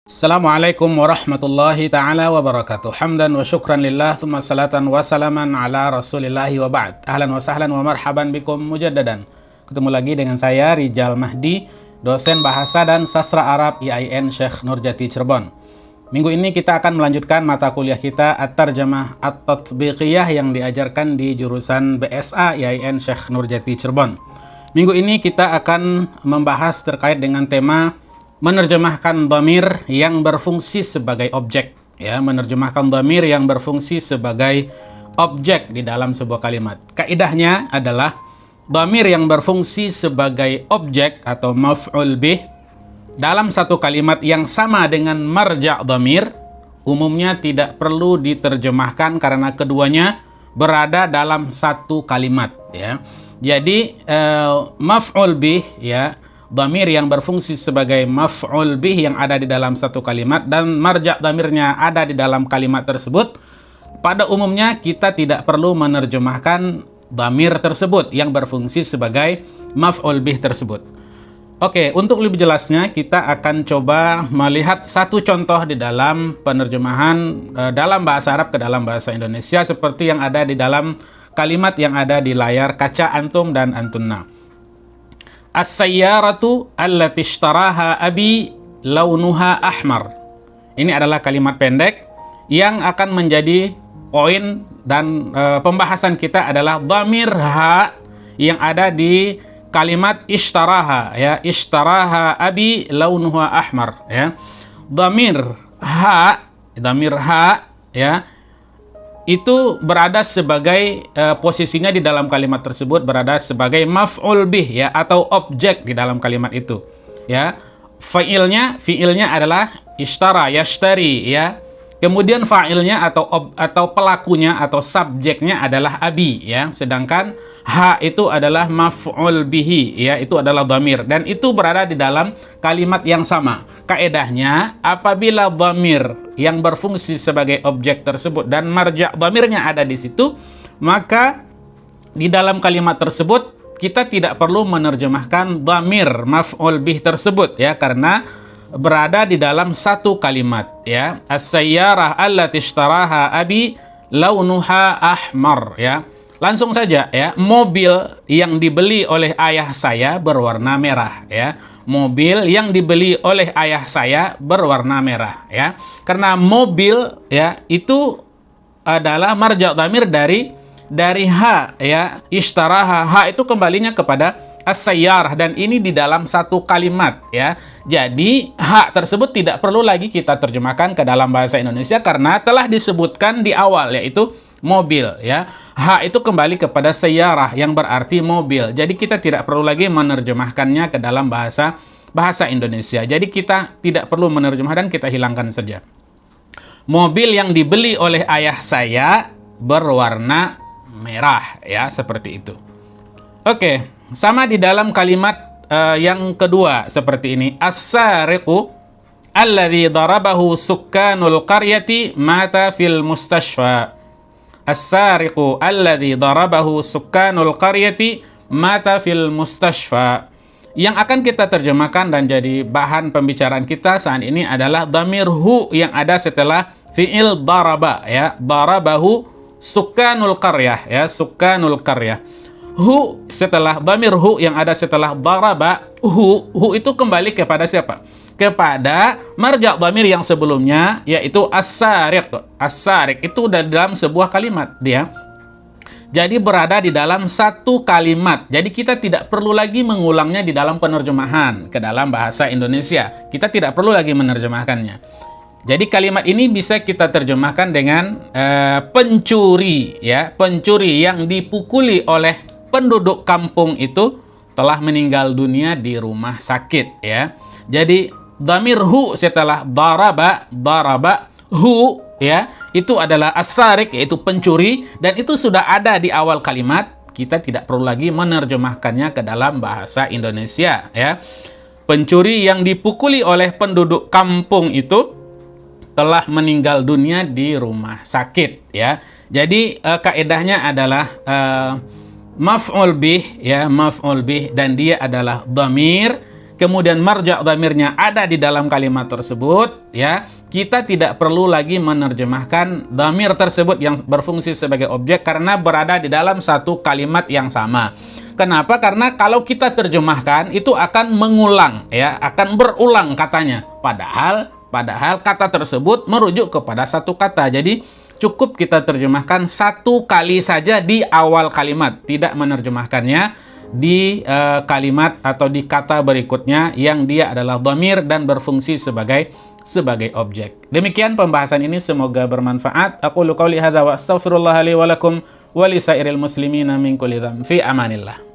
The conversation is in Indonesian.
Assalamualaikum warahmatullahi ta'ala wabarakatuh. Hamdan wa syukran lillah, thumma salatan wa salaman ala rasulillahi wa ba'd. Ahlan wa sahlan wa marhaban bikum mujaddadan. Ketemu lagi dengan saya, Rijal Mahdi, dosen Bahasa dan Sastra Arab IAIN Syekh Nurjati Cirebon. Minggu ini kita akan melanjutkan mata kuliah kita At-Tarjamah At-Tatbiqiyah yang diajarkan di jurusan BSA IAIN Syekh Nurjati Cirebon. Minggu ini kita akan membahas terkait dengan tema menerjemahkan dhamir yang berfungsi sebagai objek, ya, menerjemahkan dhamir yang berfungsi sebagai objek di dalam sebuah kalimat. Kaidahnya adalah dhamir yang berfungsi sebagai objek atau maf'ul bih dalam satu kalimat yang sama dengan marja' dhamir umumnya tidak perlu diterjemahkan karena keduanya berada dalam satu kalimat, ya. Jadi maf'ul bih, ya, dhamir yang berfungsi sebagai maf'ul bih yang ada di dalam satu kalimat dan marja' dhamirnya ada di dalam kalimat tersebut, pada umumnya kita tidak perlu menerjemahkan dhamir tersebut yang berfungsi sebagai maf'ul bih tersebut. Oke, untuk lebih jelasnya kita akan coba melihat satu contoh di dalam penerjemahan dalam bahasa Arab ke dalam bahasa Indonesia seperti yang ada di dalam kalimat yang ada di layar kaca antum dan antunna. As-sayyaratu allati ishtaraha abi launuha ahmar. Ini adalah kalimat pendek yang akan menjadi poin dan pembahasan kita adalah dhamir ha yang ada di kalimat ishtaraha, ya, ishtaraha abi launuha ahmar, ya. Dhamir ha, ya, itu berada sebagai posisinya di dalam kalimat tersebut berada sebagai maf'ul bih, ya, atau objek di dalam kalimat itu, ya. Fiilnya adalah ishtara, yashtari, ya. Kemudian fa'ilnya atau pelakunya atau subjeknya adalah abi, ya. Sedangkan ha itu adalah maf'ul bihi, ya, itu adalah dhamir dan itu berada di dalam kalimat yang sama. Kaedahnya apabila dhamir yang berfungsi sebagai objek tersebut dan marja' dhamirnya ada di situ, maka di dalam kalimat tersebut kita tidak perlu menerjemahkan dhamir maf'ul bih tersebut, ya, karena berada di dalam satu kalimat, ya. As-sayyarah allati ishtaraha abi launuha ahmar, ya. Langsung saja, ya, mobil yang dibeli oleh ayah saya berwarna merah, ya. Mobil yang dibeli oleh ayah saya berwarna merah, ya. Karena mobil, ya, itu adalah marja' dhamir dari ha, ya. Ishtaraha, ha itu kembalinya kepada as-sayyarah dan ini di dalam satu kalimat, ya. Jadi ha tersebut tidak perlu lagi kita terjemahkan ke dalam bahasa Indonesia karena telah disebutkan di awal, yaitu mobil, ya. Ha itu kembali kepada sayyarah yang berarti mobil. Jadi kita tidak perlu lagi menerjemahkannya ke dalam bahasa Indonesia. Jadi kita tidak perlu menerjemahkan, kita hilangkan saja. Mobil yang dibeli oleh ayah saya berwarna merah, ya, seperti itu. Oke, sama di dalam kalimat yang kedua seperti ini. As-sariqu alladhi darabahu sukkanul qaryati mata fil mustashfa. As-sariqu alladhi darabahu sukkanul qaryati mata fil mustashfa. Yang akan kita terjemahkan dan jadi bahan pembicaraan kita saat ini adalah dhamir hu yang ada setelah fi'il daraba, ya. Darabahu sukkanul qaryah, ya, sukkanul qaryah. Hu setelah dhamir hu yang ada setelah daraba, hu itu kembali kepada siapa? Kepada marja' dhamir yang sebelumnya, yaitu as-sariq. As-sariq itu dalam sebuah kalimat dia. Jadi berada di dalam satu kalimat. Jadi kita tidak perlu lagi mengulangnya di dalam penerjemahan ke dalam bahasa Indonesia. Kita tidak perlu lagi menerjemahkannya. Jadi kalimat ini bisa kita terjemahkan dengan pencuri, ya, pencuri yang dipukuli oleh penduduk kampung itu telah meninggal dunia di rumah sakit, ya. Jadi dhamir hu setelah daraba hu, ya, itu adalah as-sariq, yaitu pencuri, dan itu sudah ada di awal kalimat. Kita tidak perlu lagi menerjemahkannya ke dalam bahasa Indonesia, ya. Pencuri yang dipukuli oleh penduduk kampung itu telah meninggal dunia di rumah sakit, ya. Jadi kaedahnya adalah maf'ul bih, ya, maf'ul bih, dan dia adalah dhamir. Kemudian marja' dhamirnya ada di dalam kalimat tersebut, ya. Kita tidak perlu lagi menerjemahkan dhamir tersebut yang berfungsi sebagai objek karena berada di dalam satu kalimat yang sama. Kenapa? Karena kalau kita terjemahkan itu akan mengulang, ya, akan berulang katanya. Padahal kata tersebut merujuk kepada satu kata. Jadi cukup kita terjemahkan satu kali saja di awal kalimat, tidak menerjemahkannya di kalimat atau di kata berikutnya yang dia adalah dhamir dan berfungsi sebagai objek. Demikian pembahasan ini, semoga bermanfaat. Aqulu qouli hadza wa astaghfirullah li wa lakum wa li sairil muslimina min kulli dzambi. Fi amanillah.